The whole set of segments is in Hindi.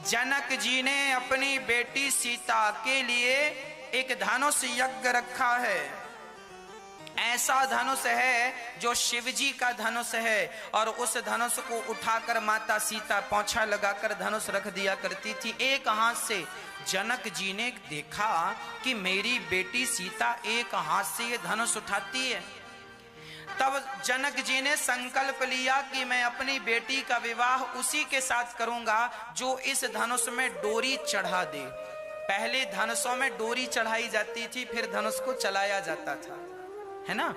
जनक जी ने अपनी बेटी सीता के लिए एक धनुष यज्ञ रखा है। ऐसा धनुष है जो शिव जी का धनुष है, और उस धनुष को उठाकर माता सीता पोंछा लगाकर धनुष रख दिया करती थी। एक हाथ से जनक जी ने देखा कि मेरी बेटी सीता एक हाथ से ये धनुष उठाती है। तब जनक जी ने संकल्प लिया कि मैं अपनी बेटी का विवाह उसी के साथ करूंगा जो इस धनुष में डोरी चढ़ा दे। पहले धनुषों में डोरी चढ़ाई जाती थी, फिर धनुष को चलाया जाता था, है ना।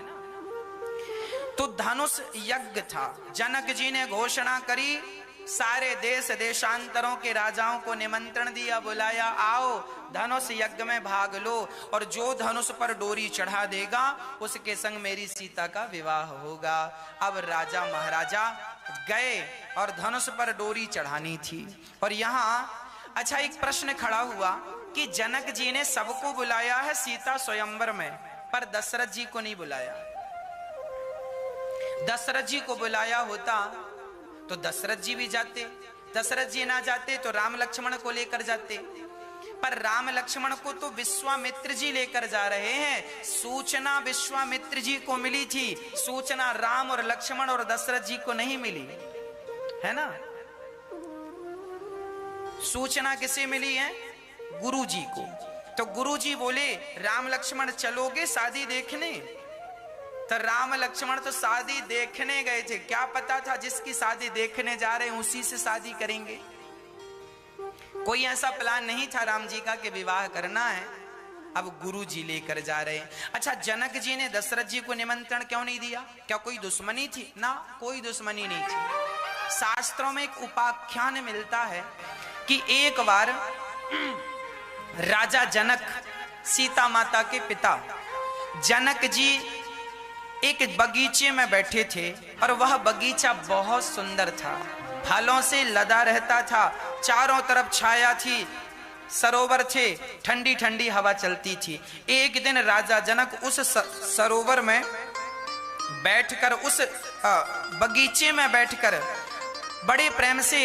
तो धनुष यज्ञ था। जनक जी ने घोषणा करी, सारे देश देशांतरों के राजाओं को निमंत्रण दिया, बुलाया, आओ धनुष यज्ञ में भाग लो, और जो धनुष पर डोरी चढ़ा देगा उसके संग मेरी सीता का विवाह होगा। अब राजा महाराजा गए और धनुष पर डोरी चढ़ानी थी। और यहाँ अच्छा एक प्रश्न खड़ा हुआ कि जनक जी ने सबको बुलाया है सीता स्वयंवर में, पर दशरथ जी को नहीं बुलाया। दशरथ जी को बुलाया होता तो दशरथ जी भी जाते, दशरथ जी ना जाते तो राम लक्ष्मण को लेकर जाते, पर राम लक्ष्मण को तो विश्वामित्र जी लेकर जा रहे हैं। सूचना विश्वामित्र जी को मिली थी, सूचना राम और लक्ष्मण और दशरथ जी को नहीं मिली, है ना। सूचना किसे मिली है? गुरु जी को। तो गुरु जी बोले, राम लक्ष्मण चलोगे शादी देखने? तो राम लक्ष्मण तो शादी देखने गए थे, क्या पता था जिसकी शादी देखने जा रहे हैं उसी से शादी करेंगे। कोई ऐसा प्लान नहीं था राम जी का कि विवाह करना है। अब गुरु जी लेकर जा रहे हैं। अच्छा, जनक जी ने दशरथ जी को निमंत्रण क्यों नहीं दिया? क्या कोई दुश्मनी थी? ना, कोई दुश्मनी नहीं थी। शास्त्रों में एक उपाख्यान मिलता है कि एक बार राजा जनक, सीता माता के पिता जनक जी एक बगीचे में बैठे थे, और वह बगीचा बहुत सुंदर था, फलों से लदा रहता था, चारों तरफ छाया थी, सरोवर थे, ठंडी ठंडी हवा चलती थी। एक दिन राजा जनक उस सरोवर में बैठकर, उस बगीचे में बैठकर बड़े प्रेम से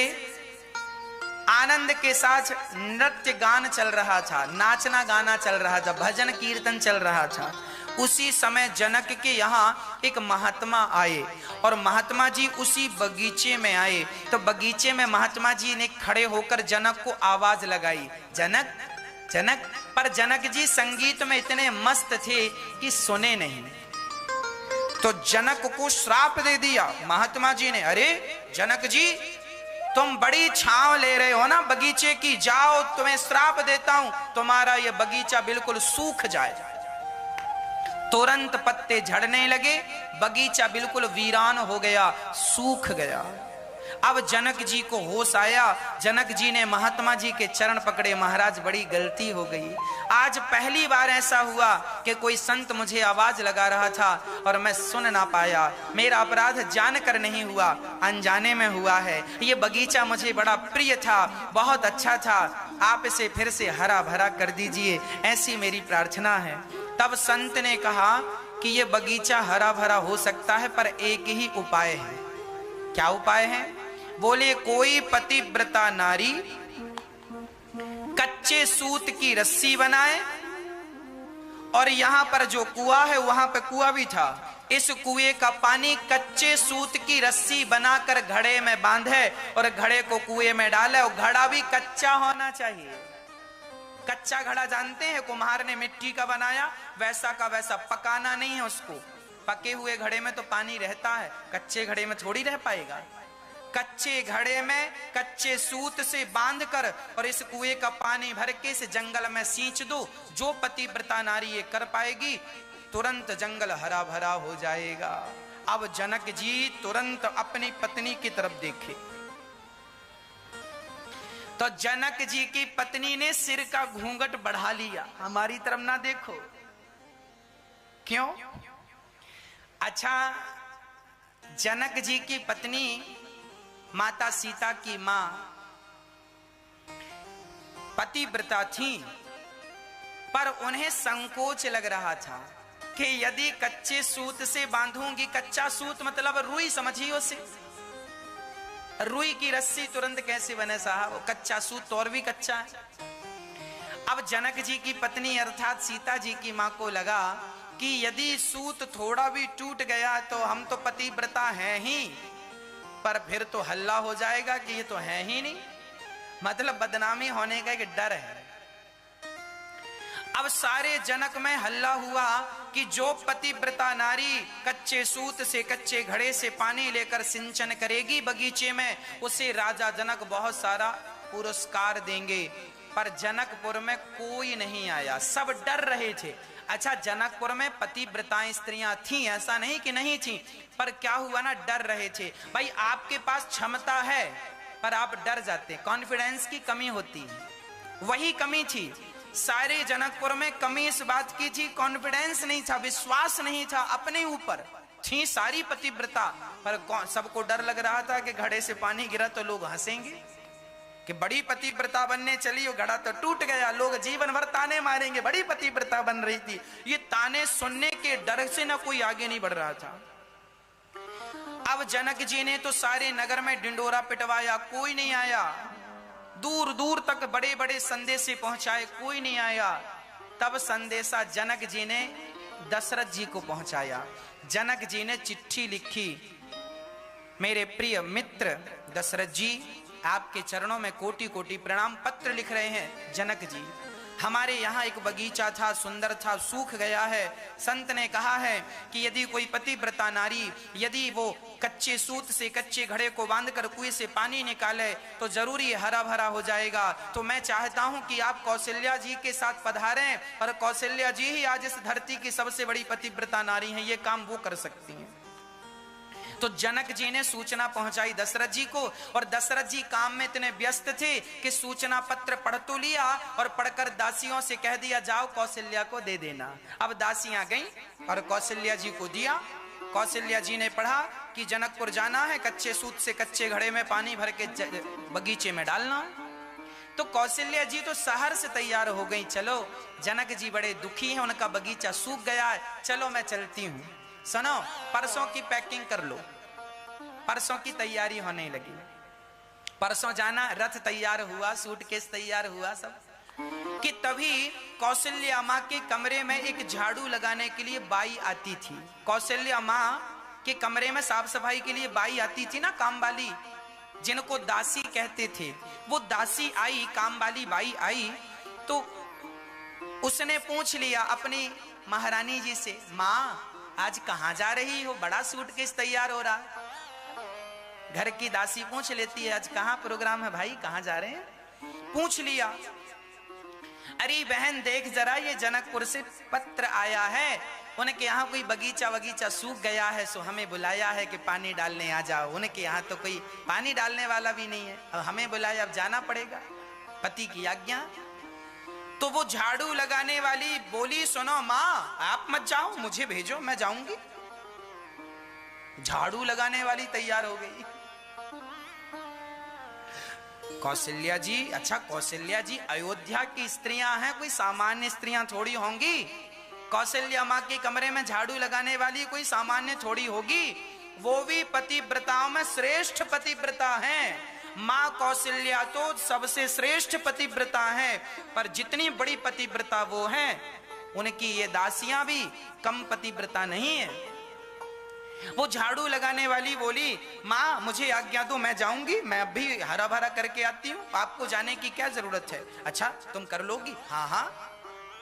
आनंद के साथ नृत्य गान चल रहा था, नाचना गाना चल रहा था, भजन कीर्तन चल रहा था। उसी समय जनक के यहाँ एक महात्मा आए, और महात्मा जी उसी बगीचे में आए। तो बगीचे में महात्मा जी ने खड़े होकर जनक को आवाज लगाई, जनक जनक। पर जनक जी संगीत में इतने मस्त थे कि सुने नहीं। तो जनक को श्राप दे दिया महात्मा जी ने, अरे जनक जी, तुम बड़ी छांव ले रहे हो ना बगीचे की, जाओ तुम्हें श्राप देता हूं, तुम्हारा यह बगीचा बिल्कुल सूख जाए। तुरंत पत्ते झड़ने लगे, बगीचा बिल्कुल वीरान हो गया, सूख गया। अब जनक जी को होश आया, जनक जी ने महात्मा जी के चरण पकड़े, महाराज बड़ी गलती हो गई, आज पहली बार ऐसा हुआ कि कोई संत मुझे आवाज लगा रहा था और मैं सुन ना पाया, मेरा अपराध जानकर नहीं हुआ, अनजाने में हुआ है। ये बगीचा मुझे बड़ा प्रिय था, बहुत अच्छा था, आप इसे फिर से हरा भरा कर दीजिए, ऐसी मेरी प्रार्थना है। तब संत ने कहा कि ये बगीचा हरा भरा हो सकता है, पर एक ही उपाय है। क्या उपाय है? बोले, कोई पतिव्रता नारी कच्चे सूत की रस्सी बनाए, और यहां पर जो कुआं है वहां पे कुआं भी था, इस कुएं का पानी कच्चे सूत की रस्सी बनाकर घड़े में बांधे और घड़े को कुएं में डाले, और घड़ा भी कच्चा होना चाहिए। कच्चा घड़ा जानते हैं, कुम्हार ने मिट्टी का बनाया, वैसा का वैसा, पकाना नहीं है उसको। पके हुए घड़े में तो पानी रहता है, कच्चे घड़े में थोड़ी रह पाएगा। कच्चे घड़े में कच्चे सूत से बांधकर और इस कुएं का पानी भर के इस जंगल में सींच दो, जो पतिव्रता नारी ये कर पाएगी, तुरंत जंगल हरा भरा हो जाएगा। अब जनक जी तुरंत अपनी पत्नी की तरफ देखे, तो जनक जी की पत्नी ने सिर का घूंघट बढ़ा लिया, हमारी तरफ ना देखो। क्यों? अच्छा, जनक जी की पत्नी माता सीता की मां पतिव्रता थी, पर उन्हें संकोच लग रहा था कि यदि कच्चे सूत से बांधूंगी, कच्चा सूत मतलब रुई, समझिए उसे, रुई की रस्सी तुरंत कैसे बने साहब, वो कच्चा सूत तो और भी कच्चा है। अब जनक जी की पत्नी अर्थात सीता जी की मां को लगा कि यदि सूत थोड़ा भी टूट गया तो हम तो पतिव्रता हैं ही, पर फिर तो हल्ला हो जाएगा कि ये तो है ही नहीं, मतलब बदनामी होने का एक डर है। अब सारे जनक में हल्ला हुआ कि जो पतिव्रता नारी कच्चे सूत से कच्चे घड़े से पानी लेकर सिंचन करेगी बगीचे में, उसे राजा जनक बहुत सारा पुरस्कार देंगे। पर जनकपुर में कोई नहीं आया, सब डर रहे थे। अच्छा, जनकपुर में पतिव्रताएं स्त्रियां थीं, ऐसा नहीं कि नहीं थीं, पर क्या हुआ ना, डर रहे थे। भाई आपके पास क्षमता है पर आप डर जाते, कॉन्फिडेंस की कमी होती है, वही कमी थी सारे जनकपुर में। कमी इस बात की थी, कॉन्फिडेंस नहीं था, विश्वास नहीं था अपने ऊपर। थी सारी पतिव्रता, पर सबको डर लग रहा था कि घड़े से पानी गिरा तो लोग हंसेंगे कि बड़ी पतिव्रता बनने चली और घड़ा तो टूट गया, लोग जीवन भर ताने मारेंगे, बड़ी पतिव्रता बन रही थी। ये ताने सुनने के डर से ना कोई आगे नहीं बढ़ रहा था। अब जनक जी ने तो सारे नगर में डिंडोरा पिटवाया, कोई नहीं आया। दूर दूर तक बड़े बड़े संदेशे पहुंचाए, कोई नहीं आया। तब संदेशा जनक जी ने दशरथ जी को पहुंचाया। जनक जी ने चिट्ठी लिखी, मेरे प्रिय मित्र दशरथ जी, आपके चरणों में कोटि कोटि प्रणाम। पत्र लिख रहे हैं जनक जी, हमारे यहाँ एक बगीचा था, सुंदर था, सूख गया है। संत ने कहा है कि यदि कोई पतिव्रता नारी यदि वो कच्चे सूत से कच्चे घड़े को बांधकर कुएं से पानी निकाले तो जरूरी हरा भरा हो जाएगा। तो मैं चाहता हूं कि आप कौशल्या जी के साथ पधारें, और कौशल्या जी ही आज इस धरती की सबसे बड़ी पतिव्रता नारी हैं, ये काम वो कर सकती हैं। तो जनक जी ने सूचना पहुंचाई दशरथ जी को, और दशरथ जी काम में इतने व्यस्त थे कि सूचना पत्र पढ़ तो लिया और पढ़कर दासियों से कह दिया जाओ कौशल्या को दे देना। अब दासियां गईं और कौशल्या जी को दिया। कौशल्या जी ने पढ़ा कि जनकपुर जाना है, कच्चे सूत से कच्चे घड़े में पानी भर के बगीचे में डालना। तो कौशल्या जी तो शहर से तैयार हो गई, चलो जनक जी बड़े दुखी हैं, उनका बगीचा सूख गया है, चलो मैं चलती हूं। सुनो, परसों की पैकिंग कर लो। परसों की तैयारी होने लगी, परसों जाना, रथ तैयार हुआ, सूटकेस तैयार हुआ सब, कि तभी कौशल्या माँ के कमरे में एक झाड़ू लगाने के लिए बाई आती थी। कौशल्या माँ के कमरे में साफ सफाई के लिए बाई आती थी ना, काम वाली, जिनको दासी कहते थे। वो दासी आई, काम वाली बाई आई, तो उसने पूछ लिया अपनी महारानी जी से, माँ आज कहां जा रही हो, बड़ा सूटकेस तैयार हो रहा। घर की दासी पूछ लेती है, आज कहां प्रोग्राम है भाई, कहां जा रहे हैं, पूछ लिया। अरे बहन देख जरा, ये जनकपुर से पत्र आया है, उनके यहाँ कोई बगीचा वगीचा सूख गया है, सो हमें बुलाया है कि पानी डालने आ जाओ। उनके यहाँ तो कोई पानी डालने वाला भी नहीं है, अब हमें बुलाया, अब जाना पड़ेगा, पति की आज्ञा। तो वो झाड़ू लगाने वाली बोली, सुनो माँ आप मत जाओ, मुझे भेजो, मैं जाऊंगी। झाड़ू लगाने वाली तैयार हो गई। कौशल्या जी, अच्छा कौशल्या जी अयोध्या की स्त्रियां हैं, कोई सामान्य स्त्रियां थोड़ी होंगी। कौशल्या माँ के कमरे में झाड़ू लगाने वाली कोई सामान्य थोड़ी होगी, वो भी पतिव्रताओं में श्रेष्ठ पतिव्रता हैं। माँ कौशल्या तो सबसे श्रेष्ठ पतिव्रता है, पर जितनी बड़ी पतिव्रता वो हैं, उनकी ये दासियां भी कम पतिव्रता नहीं है। वो झाड़ू लगाने वाली बोली, माँ मुझे आज्ञा दो, मैं जाऊंगी, मैं अभी हरा भरा करके आती हूँ, आपको जाने की क्या जरूरत है। अच्छा तुम कर लोगी? हाँ हाँ।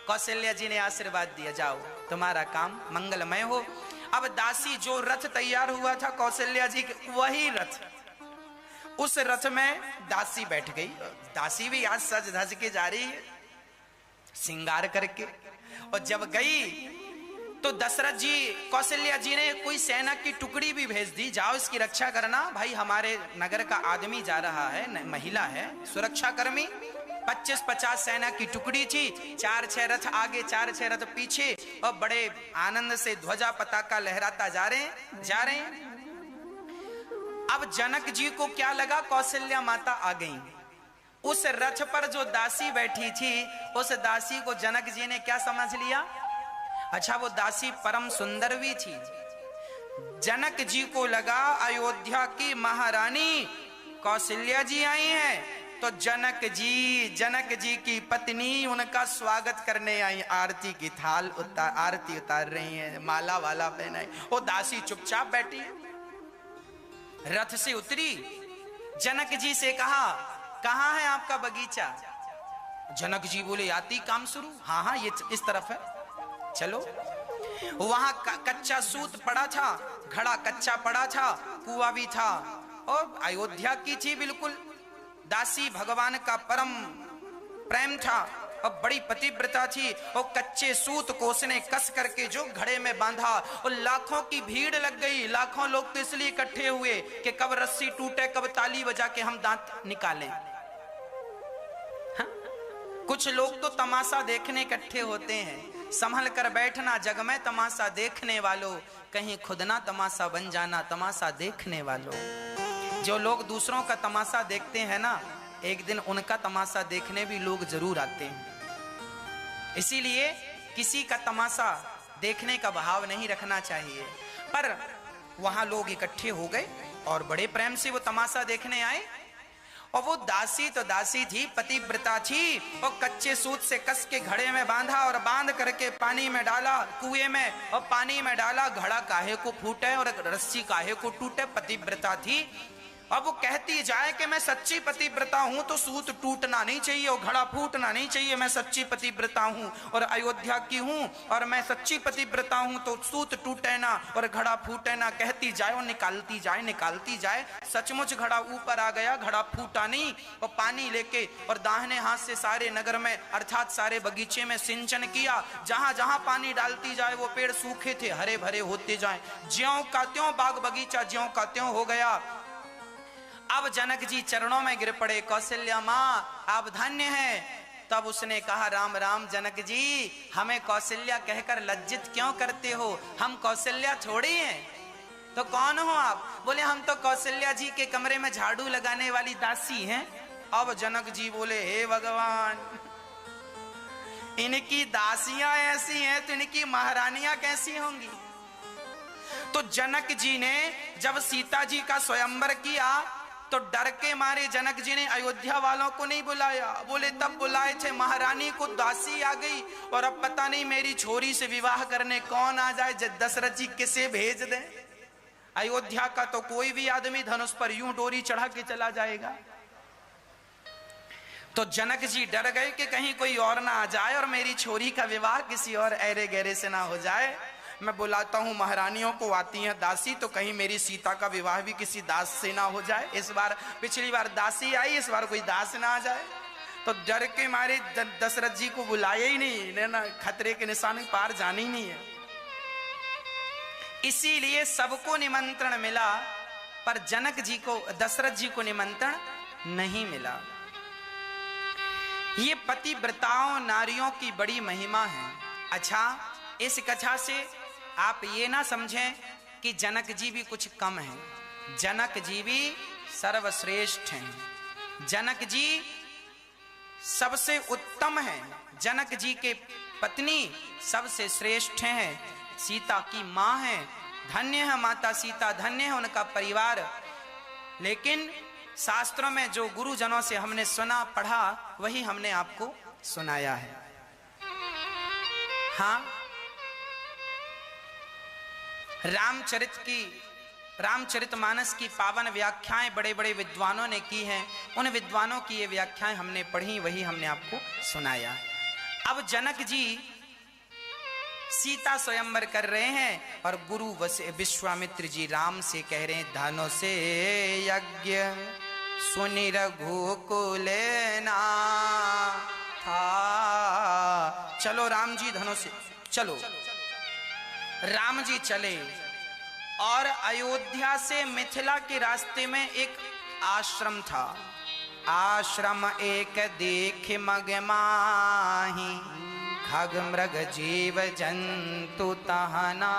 कौशल्या जी ने आशीर्वाद दिया, जाओ तुम्हारा काम मंगलमय हो। अब दासी, जो रथ तैयार हुआ था कौशल्या जी के, वही रथ, उस रथ में दासी बैठ गई। दासी भी आज सज धज के जा रही है, श्रृंगार करके। और जब गई तो दशरथ जी, कौशल्या जी ने कोई सेना की टुकड़ी भी भेज दी, जाओ इसकी रक्षा करना, भाई हमारे नगर का आदमी जा रहा है, महिला है, सुरक्षा कर्मी। 25-50 सेना की टुकड़ी थी, 4-6 रथ आगे 4-6 रथ पीछे, और बड़े आनंद से ध्वजा पताका लहराता जा रहे हैं। अब जनक जी को क्या लगा, कौशल्या माता आ गई। उस रथ पर जो दासी बैठी थी, उस दासी को जनक जी ने क्या समझ लिया, अच्छा वो दासी परम सुंदर भी थी। जनक जी को लगा अयोध्या की महारानी कौशल्या जी आई हैं, तो जनक जी की पत्नी उनका स्वागत करने आई, आरती की थाल आरती उतार रही हैं, माला वाला पहनाई। वो दासी चुपचाप बैठी है। रथ से उतरी, जनक जी से कहा, कहाँ है आपका बगीचा? जनक जी बोले, आती काम शुरू। हाँ हाँ, ये इस तरफ है, चलो। वहां कच्चा सूत पड़ा था, घड़ा कच्चा पड़ा था, कुआं भी था, और अयोध्या की थी बिल्कुल। दासी भगवान का परम प्रेम था और बड़ी पतिव्रता थी। और कच्चे सूत को उसने कस करके जो घड़े में बांधा, और लाखों की भीड़ लग गई। लाखों लोग तो इसलिए इकट्ठे हुए कि कब रस्सी टूटे, कब ताली बजा के हम दांत निकालें। हाँ? कुछ लोग तो तमाशा देखने इकट्ठे होते हैं। संभल कर बैठना, जग में तमाशा देखने वालों, कहीं खुद ना तमाशा बन जाना तमाशा देखने वालों। जो लोग दूसरों का तमाशा देखते हैं ना, एक दिन उनका तमाशा देखने भी लोग जरूर आते हैं। इसीलिए किसी का तमाशा देखने का भाव नहीं रखना चाहिए। पर वहां लोग इकट्ठे हो गए और बड़े प्रेम से वो तमाशा देखने आए। और वो दासी तो दासी थी, पतिव्रता थी, और कच्चे सूत से कस के घड़े में बांधा और बांध करके पानी में डाला, कुएं में, और पानी में डाला। घड़ा काहे को फूटे और रस्सी काहे को टूटे, पतिव्रता थी। अब वो कहती जाए कि मैं सच्ची पतिव्रता हूं तो सूत टूटना नहीं चाहिए और घड़ा फूटना नहीं चाहिए, मैं सच्ची पतिव्रता हूं और अयोध्या की हूं, और मैं सच्ची पतिव्रता हूं तो सूत टूटे ना और घड़ा फूटे ना, कहती जाए और निकालती जाए। सचमुच घड़ा ऊपर आ गया, घड़ा फूटा नहीं। और पानी लेके और दाहिने हाथ से सारे नगर में अर्थात सारे बगीचे में सिंचन किया। जहां जहां पानी डालती जाए वो पेड़ सूखे थे, हरे भरे होते जाए। ज्यों का त्यों बाग बगीचा ज्यों का त्यों हो गया। अब जनक जी चरणों में गिर पड़े, कौशल्या माँ आप धन्य हैं। तब उसने कहा, राम राम जनक जी, हमें कौशल्या कहकर लज्जित क्यों करते हो? हम कौशल्या थोड़ी हैं। तो कौन हो आप? बोले, हम तो कौशल्या जी के कमरे में झाड़ू लगाने वाली दासी हैं। अब जनक जी बोले, हे भगवान, इनकी दासियां ऐसी हैं तो इनकी महारानियां कैसी होंगी? तो जनक जी ने जब सीता जी का स्वयंवर किया तो डर के मारे जनक जी ने अयोध्या वालों को नहीं बुलाया। बोले, तब बुलाए थे महारानी को, दासी आ गई और अब पता नहीं मेरी छोरी से विवाह करने कौन आ जाए, दशरथ जी किसे भेज दें। अयोध्या का तो कोई भी आदमी धनुष पर यूं डोरी चढ़ा के चला जाएगा। तो जनक जी डर गए कि कहीं कोई और ना आ जाए और मेरी छोरी का विवाह किसी और ऐरे गहरे से ना हो जाए। मैं बुलाता हूं महारानियों को, आती हैं दासी, तो कहीं मेरी सीता का विवाह भी किसी दास से ना हो जाए। इस बार, पिछली बार दासी आई, इस बार कोई दास ना आ जाए। तो डर के मारे दशरथ जी को बुलाया ही नहीं, ना खतरे के निशान पार जानी ही नहीं है। इसीलिए सबको निमंत्रण मिला, पर जनक जी को, दशरथ जी को निमंत्रण नहीं मिला। ये पतिव्रताओं नारियों की बड़ी महिमा है। अच्छा, इस कथा से आप ये ना समझें कि जनक जी भी कुछ कम हैं। जनक जी भी सर्वश्रेष्ठ हैं। जनक जी सबसे उत्तम हैं। जनक जी के पत्नी सबसे श्रेष्ठ हैं, सीता की मां हैं। धन्य है माता सीता, धन्य है उनका परिवार। लेकिन शास्त्रों में जो गुरुजनों से हमने सुना पढ़ा वही हमने आपको सुनाया है। हाँ, रामचरितमानस की पावन व्याख्याएं बड़े बड़े विद्वानों ने की हैं। उन विद्वानों की ये व्याख्याएं हमने पढ़ी, वही हमने आपको सुनाया। अब जनक जी सीता स्वयंवर कर रहे हैं और गुरु विश्वामित्र जी राम से कह रहे हैं, धनो से यज्ञ सुनि रघुकुल नाथा। चलो राम जी, धनो से चलो। राम जी चले और अयोध्या से मिथिला के रास्ते में एक आश्रम था। आश्रम एक देख मग माही, खग मृग जीव जंतु तहना।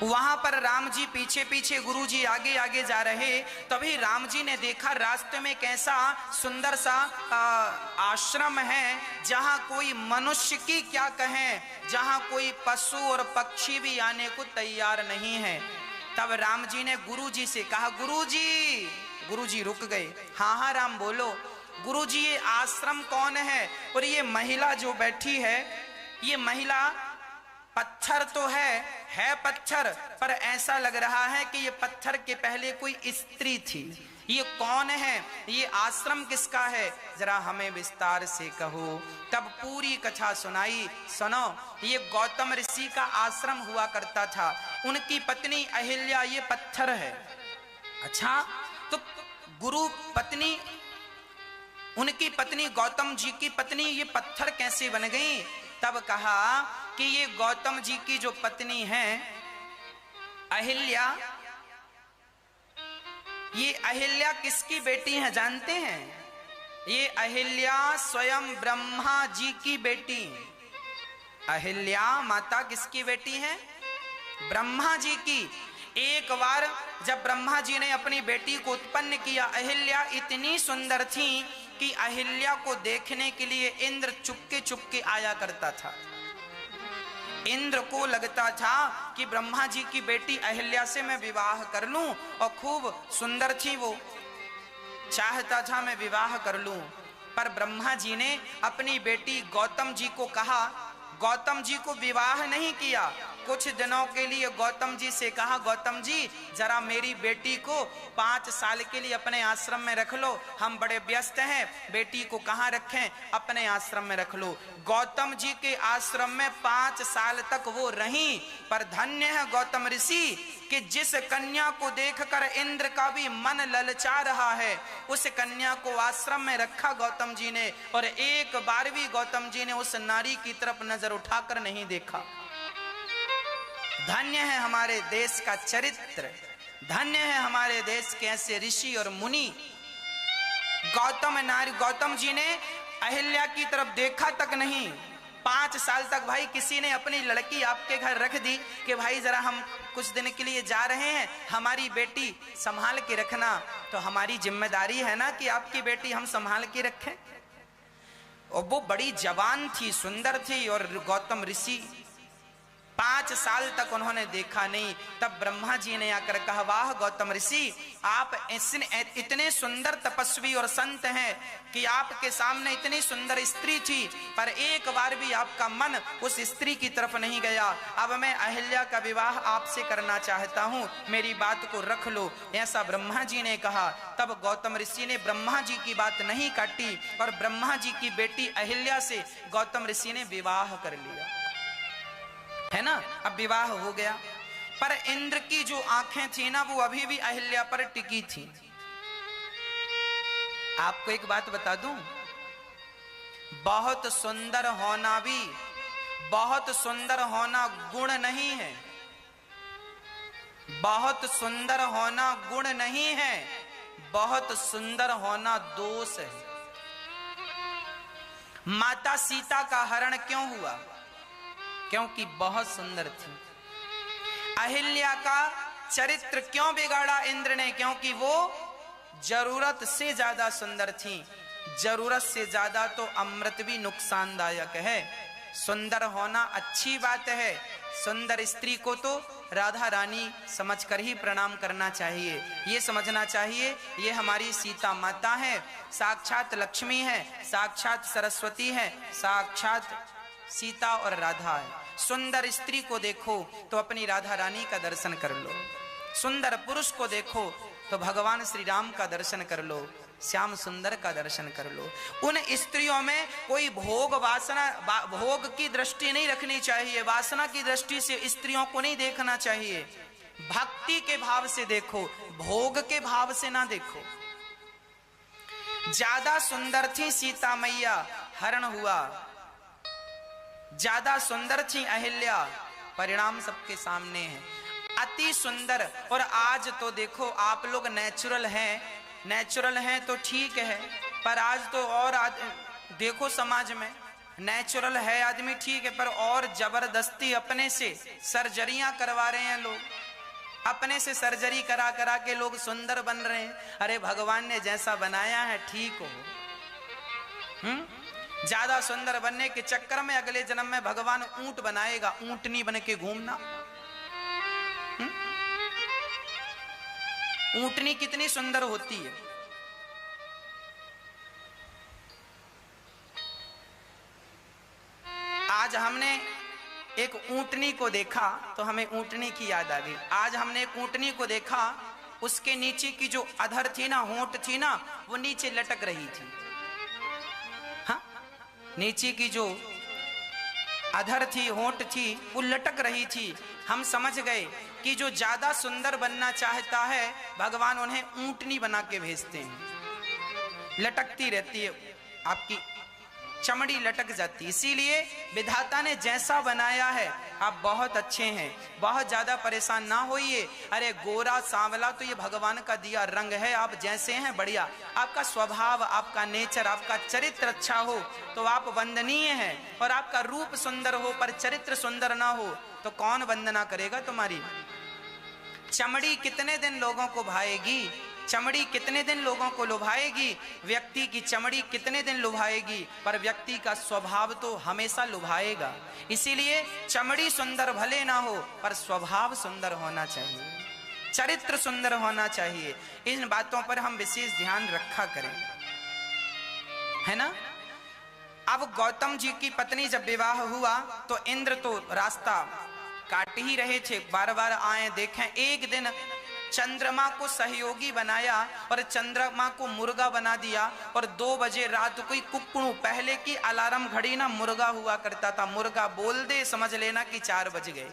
वहां पर राम जी पीछे पीछे, गुरु जी आगे आगे जा रहे। तभी राम जी ने देखा रास्ते में कैसा सुंदर सा आश्रम है, जहां कोई मनुष्य की क्या कहें, जहां कोई पशु और पक्षी भी आने को तैयार नहीं है। तब राम जी ने गुरु जी से कहा, गुरु जी रुक गए। हाँ हाँ राम बोलो। गुरु जी ये आश्रम कौन है, और ये महिला जो बैठी है, ये महिला पत्थर तो है पत्थर, पर ऐसा लग रहा है कि ये पत्थर के पहले कोई स्त्री थी। ये कौन है, ये आश्रम किसका है, जरा हमें विस्तार से कहो। तब पूरी कथा सुनाई। सुनो, ये गौतम ऋषि का आश्रम हुआ करता था। उनकी पत्नी अहिल्या ये पत्थर है। अच्छा, तो गुरु पत्नी, उनकी पत्नी गौतम जी की पत्नी ये पत्थर कैसे बन गई? तब कहा कि ये गौतम जी की जो पत्नी है अहिल्या, ये अहिल्या किसकी बेटी है जानते हैं? ये अहिल्या स्वयं ब्रह्मा जी की बेटी। अहिल्या माता किसकी बेटी है? ब्रह्मा जी की। एक बार जब ब्रह्मा जी ने अपनी बेटी को उत्पन्न किया, अहिल्या इतनी सुंदर थी कि अहिल्या को देखने के लिए इंद्र चुपके चुपके आया करता था। इंद्र को लगता था कि ब्रह्मा जी की बेटी अहिल्या से मैं विवाह कर लूं, और खूब सुंदर थी वो, चाहता था मैं विवाह कर लूं। पर ब्रह्मा जी ने अपनी बेटी गौतम जी को कहा, गौतम जी को विवाह नहीं किया। कुछ दिनों के लिए गौतम जी से कहा, गौतम जी जरा मेरी बेटी को 5 साल के लिए अपने आश्रम में रख लो, हम बड़े व्यस्त हैं, बेटी को कहाँ रखें, अपने आश्रम में रख लो। गौतम जी के आश्रम में 5 साल तक वो रहीं। पर धन्य है गौतम ऋषि कि जिस कन्या को देखकर इंद्र का भी मन ललचा रहा है, उस कन्या को आश्रम में रखा गौतम जी ने, और एक बार भी गौतम जी ने उस नारी की तरफ नजर उठाकर नहीं देखा। धन्य है हमारे देश का चरित्र, धन्य है हमारे देश के ऐसे ऋषि और मुनि। गौतम जी ने अहिल्या की तरफ देखा तक नहीं। 5 साल तक भाई किसी ने अपनी लड़की आपके घर रख दी कि भाई जरा हम कुछ दिन के लिए जा रहे हैं, हमारी बेटी संभाल के रखना, तो हमारी जिम्मेदारी है ना कि आपकी बेटी हम संभाल के रखें। और वो बड़ी जवान थी, सुंदर थी, और गौतम ऋषि 5 साल तक उन्होंने देखा नहीं। तब ब्रह्मा जी ने आकर कहा, वाह गौतम ऋषि, आप इतने सुंदर तपस्वी और संत हैं कि आपके सामने इतनी सुंदर स्त्री थी, पर एक बार भी आपका मन उस स्त्री की तरफ नहीं गया। अब मैं अहिल्या का विवाह आपसे करना चाहता हूँ, मेरी बात को रख लो, ऐसा ब्रह्मा जी ने कहा। तब गौतम ऋषि ने ब्रह्मा जी की बात नहीं काटी, और ब्रह्मा जी की बेटी अहिल्या से गौतम ऋषि ने विवाह कर लिया, है ना। अब विवाह हो गया, पर इंद्र की जो आंखें थी ना, वो अभी भी अहिल्या पर टिकी थी। आपको एक बात बता दूं, बहुत सुंदर होना भी, बहुत सुंदर होना गुण नहीं है, बहुत सुंदर होना गुण नहीं है, बहुत सुंदर होना दोष है। माता सीता का हरण क्यों हुआ? क्योंकि बहुत सुंदर थी। अहिल्या का चरित्र क्यों बिगाड़ा इंद्र ने? क्योंकि वो जरूरत से ज्यादा सुंदर थी। जरूरत से ज्यादा तो अमृत भी नुकसानदायक है। सुंदर होना अच्छी बात है, सुंदर स्त्री को तो राधा रानी समझकर ही प्रणाम करना चाहिए। ये समझना चाहिए ये हमारी सीता माता है, साक्षात लक्ष्मी है, साक्षात सरस्वती है, साक्षात सीता और राधा है। सुंदर स्त्री को देखो तो अपनी राधा रानी का दर्शन कर लो, सुंदर पुरुष को देखो तो भगवान श्री राम का दर्शन कर लो, श्याम सुंदर का दर्शन कर लो। उन स्त्रियों में कोई भोग वासना, भोग की दृष्टि नहीं रखनी चाहिए, वासना की दृष्टि से स्त्रियों को नहीं देखना चाहिए। भक्ति के भाव से देखो, भोग के भाव से ना देखो। ज्यादा सुंदर थी सीता मैया, हरण हुआ। ज्यादा सुंदर थी अहिल्या, परिणाम सबके सामने है। अति सुंदर, और आज तो देखो आप लोग नेचुरल हैं तो ठीक है, पर आज तो और देखो समाज में नेचुरल है आदमी ठीक है, पर और जबरदस्ती अपने से सर्जरियां करवा रहे हैं लोग, अपने से सर्जरी करा करा के लोग सुंदर बन रहे हैं। अरे भगवान ने जैसा बनाया है ठीक हो। ज्यादा सुंदर बनने के चक्कर में अगले जन्म में भगवान ऊंट बनाएगा, ऊंटनी बन के घूमना। ऊंटनी कितनी सुंदर होती है। आज हमने एक ऊंटनी को देखा तो हमें ऊंटनी की याद आ गई। आज हमने एक ऊंटनी को देखा, उसके नीचे की जो अधर थी ना, होंठ थी ना, वो नीचे लटक रही थी। हाँ, नीचे की जो अधर थी, होंठ थी, वो लटक रही थी। हम समझ गए कि जो ज्यादा सुंदर बनना चाहता है भगवान उन्हें ऊंटनी बना के भेजते हैं। लटकती रहती है, आपकी चमड़ी लटक जाती। इसीलिए विधाता ने जैसा बनाया है, आप बहुत अच्छे हैं, बहुत ज्यादा परेशान ना होइए। अरे गोरा सांवला तो ये भगवान का दिया रंग है, आप जैसे हैं बढ़िया। आपका स्वभाव, आपका नेचर, आपका चरित्र अच्छा हो तो आप वंदनीय हैं, और आपका रूप सुंदर हो पर चरित्र सुंदर ना हो तो कौन वंदना करेगा तुम्हारी। चमड़ी कितने दिन लोगों को भाएगी, चमड़ी कितने दिन लोगों को लुभाएगी, व्यक्ति की चमड़ी कितने दिन लुभाएगी, पर व्यक्ति का स्वभाव तो हमेशा लुभाएगा। इसीलिए चमड़ी सुंदर भले ना हो पर स्वभाव सुंदर होना चाहिए, चरित्र सुंदर होना चाहिए। इन बातों पर हम विशेष ध्यान रखा करें, है ना। अब गौतम जी की पत्नी जब विवाह हुआ तो इंद्र तो रास्ता काट ही रहे थे, बार बार आए देखें। एक दिन चंद्रमा को सहयोगी बनाया और चंद्रमा को मुर्गा बना दिया, और 2 बजे रात को कुकड़ू, पहले की अलार्म घड़ी ना मुर्गा हुआ करता था, मुर्गा बोल दे समझ लेना कि 4 बज गए।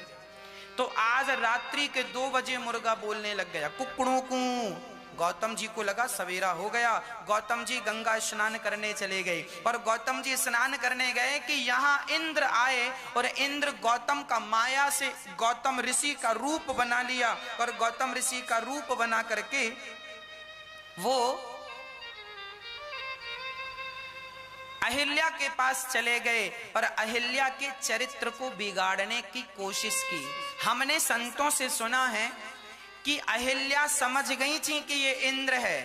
तो आज रात्रि के 2 बजे मुर्गा बोलने लग गया, कुकड़ू कू। गौतम जी को लगा सवेरा हो गया। गौतम जी गंगा स्नान करने चले गए, और गौतम जी स्नान करने गए कि यहाँ इंद्र आए, और इंद्र गौतम का माया से गौतम ऋषि का रूप बना लिया, और गौतम ऋषि का रूप बना करके वो अहिल्या के पास चले गए और अहिल्या के चरित्र को बिगाड़ने की कोशिश की। हमने संतों से सुना है कि अहिल्या समझ गई थी कि ये इंद्र है,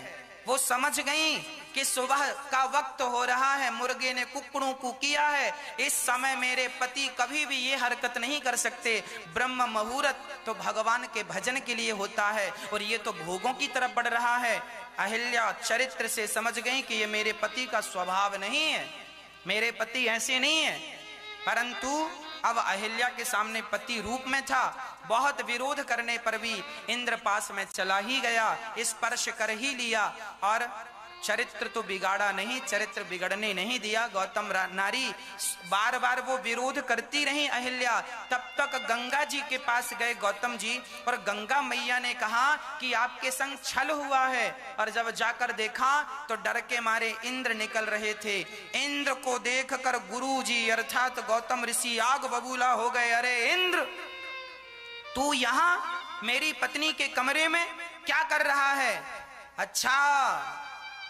वो समझ गई कि सुबह का वक्त हो रहा है, मुर्गे ने कुकड़ों को किया है, इस समय मेरे पति कभी भी ये हरकत नहीं कर सकते। ब्रह्म मुहूर्त तो भगवान के भजन के लिए होता है, और ये तो भोगों की तरफ बढ़ रहा है। अहिल्या चरित्र से समझ गई कि ये मेरे पति का स्वभाव नहीं है, मेरे पति ऐसे नहीं है। परंतु अब अहिल्या के सामने पति रूप में था, बहुत विरोध करने पर भी इंद्र पास में चला ही गया, स्पर्श कर ही लिया, और चरित्र तो बिगाड़ा नहीं, चरित्र बिगड़ने नहीं दिया। गौतम नारी बार बार वो विरोध करती रही अहिल्या। तब तक गंगा जी के पास गए गौतम जी, और गंगा मैया ने कहा कि आपके संग छल हुआ है, और जब जाकर देखा तो डर के मारे इंद्र निकल रहे थे। इंद्र को देखकर गुरु जी अर्थात गौतम ऋषि आग बबूला हो गए। अरे इंद्र, तू यहाँ मेरी पत्नी के कमरे में क्या कर रहा है? अच्छा,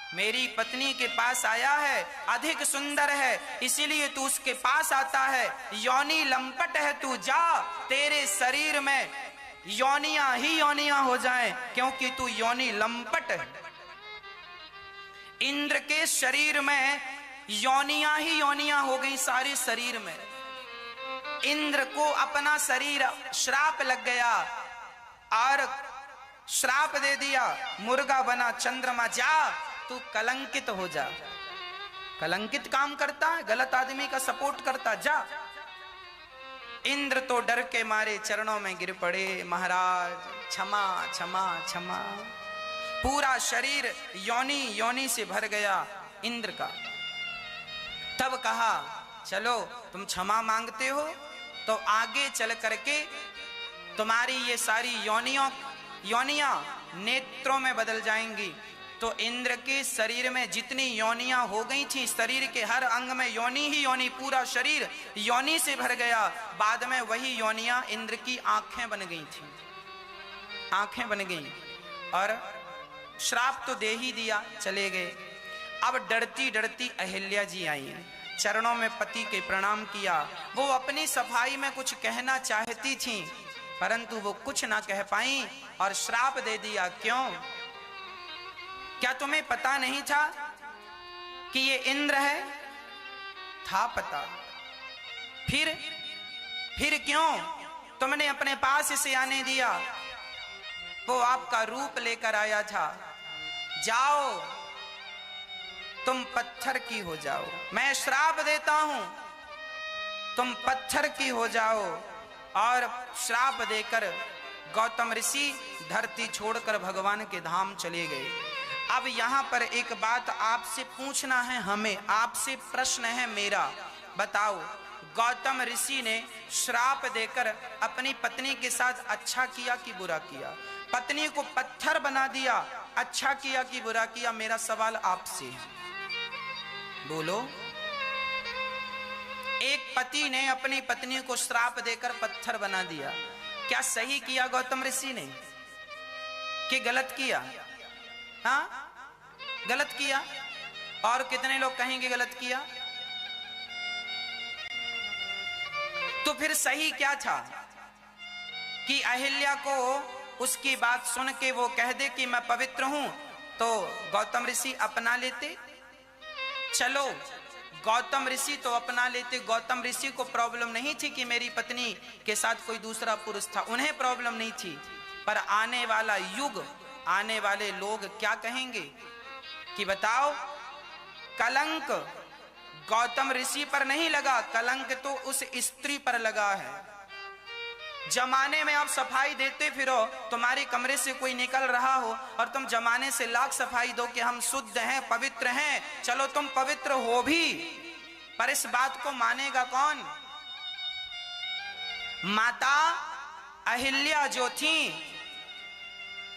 मेरी पत्नी के पास आया है, अधिक सुंदर है इसीलिए तू उसके पास आता है। योनि लंपट है तू, जा, तेरे शरीर में योनियां ही योनियां हो जाएं, क्योंकि तू योनि लंपट है। इंद्र के शरीर में योनियां ही योनियां हो गई, सारे शरीर में। इंद्र को अपना शरीर श्राप लग गया और श्राप दे दिया, मुर्गा बना। चंद्रमा, जा तू कलंकित हो जा। कलंकित काम करता है, गलत आदमी का सपोर्ट करता, जा। इंद्र तो डर के मारे चरणों में गिर पड़े, महाराज क्षमा क्षमा क्षमा। पूरा शरीर योनि योनि से भर गया इंद्र का। तब कहा, चलो तुम क्षमा मांगते हो तो आगे चल करके तुम्हारी ये सारी योनियां नेत्रों में बदल जाएंगी। तो इंद्र के शरीर में जितनी योनियां हो गई थी, शरीर के हर अंग में योनि ही योनि, पूरा शरीर योनि से भर गया। बाद में वही योनियां इंद्र की आंखें बन गई थी, आंखें बन गई, और श्राप तो दे ही दिया, चले गए। अब डरती डरती अहिल्या जी आई, चरणों में पति के प्रणाम किया। वो अपनी सफाई में कुछ कहना चाहती थी, परंतु वो कुछ ना कह पाई और श्राप दे दिया। क्यों? क्या तुम्हें पता नहीं था कि ये इंद्र है? था पता। फिर क्यों तुमने अपने पास इसे आने दिया? वो आपका रूप लेकर आया था। जाओ तुम पत्थर की हो जाओ, मैं श्राप देता हूं, तुम पत्थर की हो जाओ। और श्राप देकर गौतम ऋषि धरती छोड़कर भगवान के धाम चले गए। अब यहां पर एक बात आपसे पूछना है हमें, आपसे प्रश्न है मेरा, बताओ गौतम ऋषि ने श्राप देकर अपनी पत्नी के साथ अच्छा किया कि बुरा किया? पत्नी को पत्थर बना दिया, अच्छा किया कि बुरा किया? मेरा सवाल आपसे है, बोलो। एक पति ने अपनी पत्नी को श्राप देकर पत्थर बना दिया, क्या सही किया गौतम ऋषि ने कि गलत किया? हाँ, गलत किया। और कितने लोग कहेंगे गलत किया? तो फिर सही क्या था कि अहिल्या को उसकी बात सुन के वो कह दे कि मैं पवित्र हूं, तो गौतम ऋषि अपना लेते। चलो गौतम ऋषि तो अपना लेते, गौतम ऋषि को प्रॉब्लम नहीं थी कि मेरी पत्नी के साथ कोई दूसरा पुरुष था, उन्हें प्रॉब्लम नहीं थी। पर आने वाला युग, आने वाले लोग क्या कहेंगे कि बताओ, कलंक गौतम ऋषि पर नहीं लगा, कलंक तो उस स्त्री पर लगा है। जमाने में आप सफाई देते फिरो, तुम्हारे कमरे से कोई निकल रहा हो और तुम जमाने से लाख सफाई दो कि हम शुद्ध हैं, पवित्र हैं, चलो तुम पवित्र हो भी, पर इस बात को मानेगा कौन? माता अहिल्या जो थी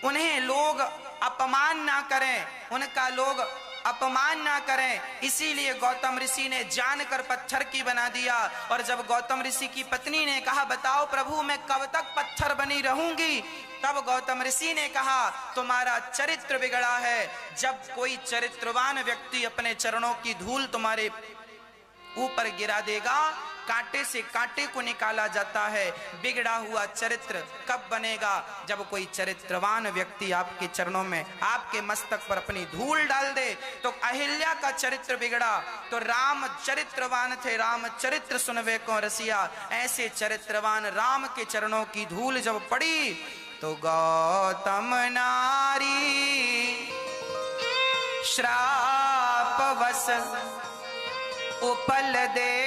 उन्हें लोग अपमान ना करें, उनका लोग अपमान ना करें, इसीलिए गौतम ऋषि ने जानकर पत्थर की बना दिया। और जब गौतम ऋषि की पत्नी ने कहा बताओ प्रभु मैं कब तक पत्थर बनी रहूंगी, तब गौतम ऋषि ने कहा तुम्हारा चरित्र बिगड़ा है। जब कोई चरित्रवान व्यक्ति अपने चरणों की धूल तुम्हारे ऊपर गिरा देगा, कांटे से कांटे को निकाला जाता है। बिगड़ा हुआ चरित्र कब बनेगा? जब कोई चरित्रवान व्यक्ति आपके चरणों में, आपके मस्तक पर अपनी धूल डाल दे। तो अहिल्या का चरित्र बिगड़ा तो राम चरित्रवान थे, राम चरित्र सुनवे को रसिया। ऐसे चरित्रवान राम के चरणों की धूल जब पड़ी तो गौतम नारी श्राप वश उपल दे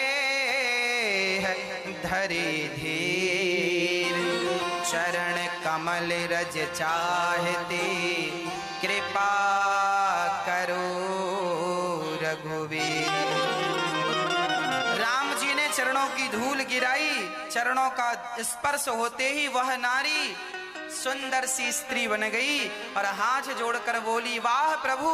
धरे धीर, चरण कमल रज चाहते कृपा करो रघुवीर। राम जी ने चरणों की धूल गिराई, चरणों का स्पर्श होते ही वह नारी सुंदर सी स्त्री बन गई और हाथ जोड़कर बोली वाह प्रभु,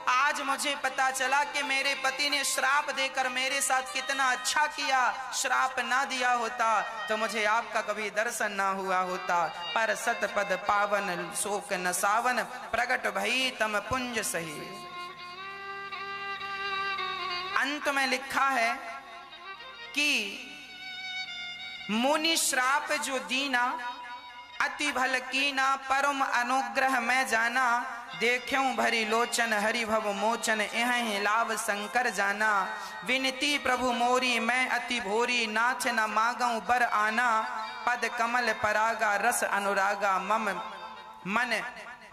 आज मुझे पता चला कि मेरे पति ने श्राप देकर मेरे साथ कितना अच्छा किया। श्राप ना दिया होता तो मुझे आपका कभी दर्शन ना हुआ होता। पर सतपद पावन शोक न सावन, प्रगट भई तम पुंज सही। अंत में लिखा है कि मुनि श्राप जो दीना, अति भल कीना, परम अनुग्रह मैं जाना। देख्यूं भरी लोचन हरि भव मोचन, यह लाभ शंकर जाना। विनती प्रभु मोरी मैं अति भोरी, नाथ न मागऊं बर आना। पद कमल परागा रस अनुरागा, मम मन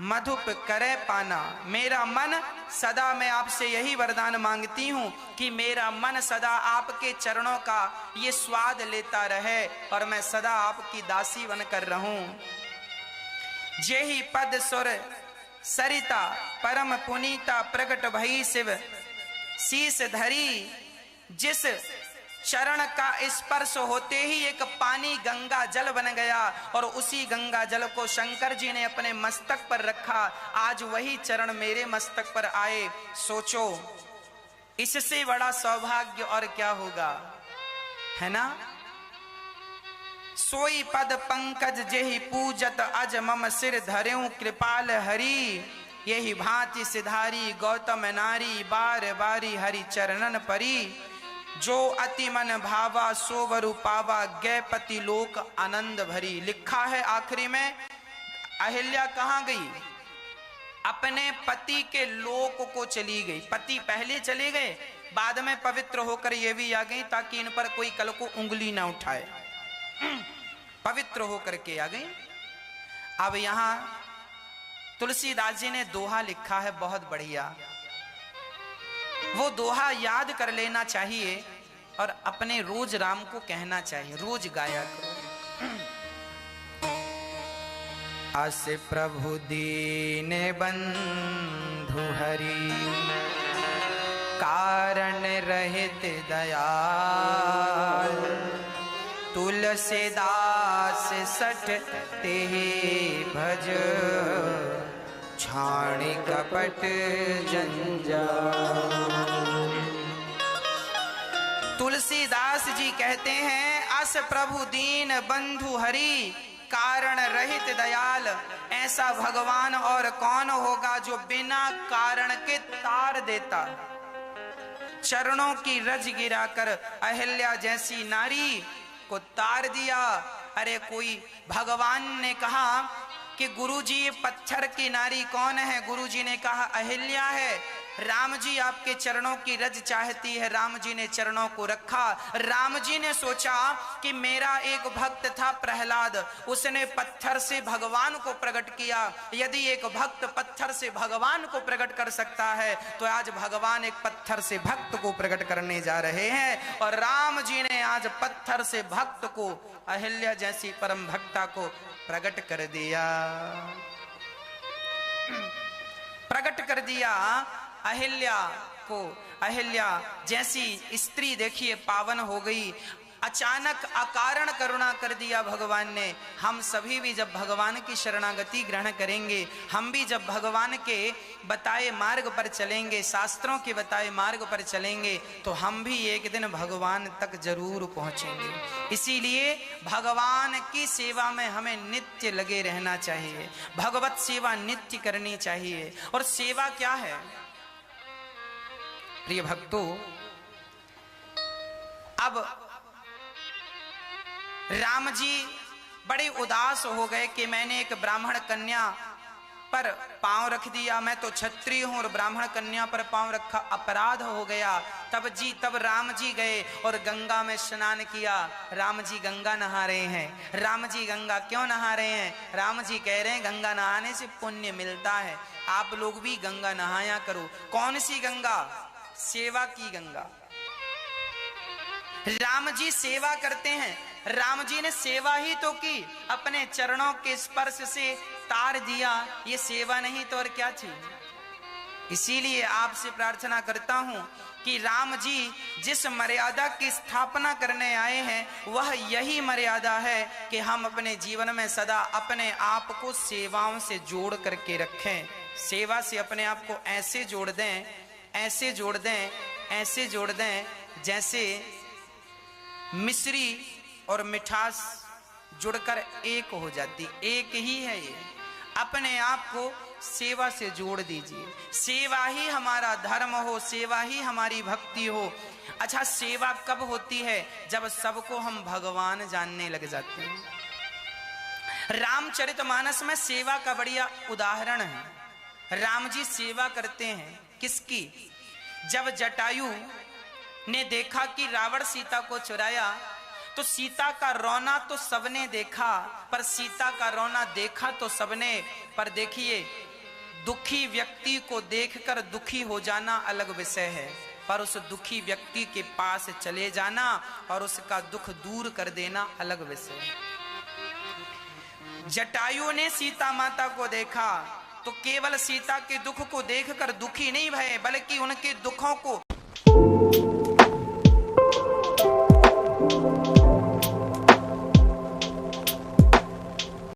मधुप करे पाना। मेरा मन सदा, मैं आपसे यही वरदान मांगती हूँ कि मेरा मन सदा आपके चरणों का ये स्वाद लेता रहे और मैं सदा आपकी दासी बनकर रहूं। जेहि पद सुर सरिता परम पुनीता, प्रगट भई शिव शीस धरी। जिस चरण का स्पर्श होते ही एक पानी गंगा जल बन गया और उसी गंगा जल को शंकर जी ने अपने मस्तक पर रखा। आज वही चरण मेरे मस्तक पर आए। सोचो इससे बड़ा सौभाग्य और क्या होगा, है ना? सोई पद पंकज जेहि पूजत, अज मम सिर धर्यूं कृपाल हरि। यही भांति सिधारी गौतम नारी, बार बारी हरि चरणन परी। जो अति मन भावा सोवरु पावा, गैपति लोक आनंद भरी। लिखा है आखिरी में अहिल्या कहाँ गई? अपने पति के लोक को चली गई। पति पहले चले गए, बाद में पवित्र होकर ये भी आ गई ताकि इन पर कोई कल को उंगली ना उठाए। पवित्र होकर के आ गई। अब यहां तुलसीदास जी ने दोहा लिखा है बहुत बढ़िया, वो दोहा याद कर लेना चाहिए और अपने रोज राम को कहना चाहिए, रोज गाया करो। आस प्रभु दीन बंधु हरि, कारण रहित दयाल, तुलसीदास सठ तेहि भज, छाणी कपट जंजाल। तुलसीदास जी कहते हैं, अस प्रभु दीन बंधु हरि, कारण रहित दयाल। ऐसा भगवान और कौन होगा जो बिना कारण के तार देता। चरणों की रज गिराकर अहिल्या जैसी नारी को तार दिया। अरे कोई भगवान ने कहा कि गुरुजी ये पत्थर की नारी कौन है? गुरुजी ने कहा अहिल्या है। राम जी आपके चरणों की रज चाहती है। राम जी ने चरणों को रखा। राम जी ने सोचा कि मेरा एक भक्त था प्रहलाद, उसने पत्थर से भगवान को प्रकट किया। यदि एक भक्त पत्थर से भगवान को प्रकट कर सकता है तो आज भगवान एक पत्थर से भक्त को प्रकट करने जा रहे हैं। और राम जी ने आज पत्थर से भक्त को, अहिल्या जैसी परम भक्ता को प्रकट कर दिया, प्रकट कर दिया अहिल्या को। अहिल्या जैसी स्त्री देखिए पावन हो गई। अचानक अकारण करुणा कर दिया भगवान ने। हम सभी भी जब भगवान की शरणागति ग्रहण करेंगे, हम भी जब भगवान के बताए मार्ग पर चलेंगे, शास्त्रों के बताए मार्ग पर चलेंगे, तो हम भी एक दिन भगवान तक जरूर पहुंचेंगे। इसीलिए भगवान की सेवा में हमें नित्य लगे रहना चाहिए। भगवत सेवा नित्य करनी चाहिए। और सेवा क्या है प्रिय भक्तों? अब राम जी बड़े उदास हो गए कि मैंने एक ब्राह्मण कन्या पर पांव रख दिया। मैं तो क्षत्रिय हूं और ब्राह्मण कन्या पर पांव रखा, अपराध हो गया। तब राम जी गए और गंगा में स्नान किया। राम जी गंगा नहा रहे हैं। राम जी गंगा क्यों नहा रहे हैं? राम जी कह रहे हैं गंगा नहाने से पुण्य मिलता है, आप लोग भी गंगा नहाया करो। कौन सी गंगा? सेवा की गंगा। राम जी सेवा करते हैं। राम जी ने सेवा ही तो की, अपने चरणों के स्पर्श से तार दिया। ये सेवा नहीं तो और क्या चीज? इसीलिए आपसे प्रार्थना करता हूं कि राम जी जिस मर्यादा की स्थापना करने आए हैं, वह यही मर्यादा है कि हम अपने जीवन में सदा अपने आप को सेवाओं से जोड़ करके रखें। सेवा से अपने आप को ऐसे जोड़ दें, ऐसे जोड़ दें, ऐसे जोड़ दें जैसे मिश्री और मिठास जुड़कर एक हो जाती। एक ही है ये। अपने आप को सेवा से जोड़ दीजिए। सेवा ही हमारा धर्म हो, सेवा ही हमारी भक्ति हो। अच्छा, सेवा कब होती है? जब सबको हम भगवान जानने लग जाते हैं। रामचरितमानस में सेवा का बढ़िया उदाहरण है। राम जी सेवा करते हैं किसकी? जब जटायु ने देखा कि रावण सीता को चुराया, तो सीता का रोना तो सबने देखा, पर सीता का रोना देखा तो सबने, पर देखिए दुखी व्यक्ति को देखकर दुखी हो जाना अलग विषय है, पर उस दुखी व्यक्ति के पास चले जाना और उसका दुख दूर कर देना अलग विषय है। जटायु ने सीता माता को देखा तो केवल सीता के दुख को देखकर दुखी नहीं भये, बल्कि उनके दुखों को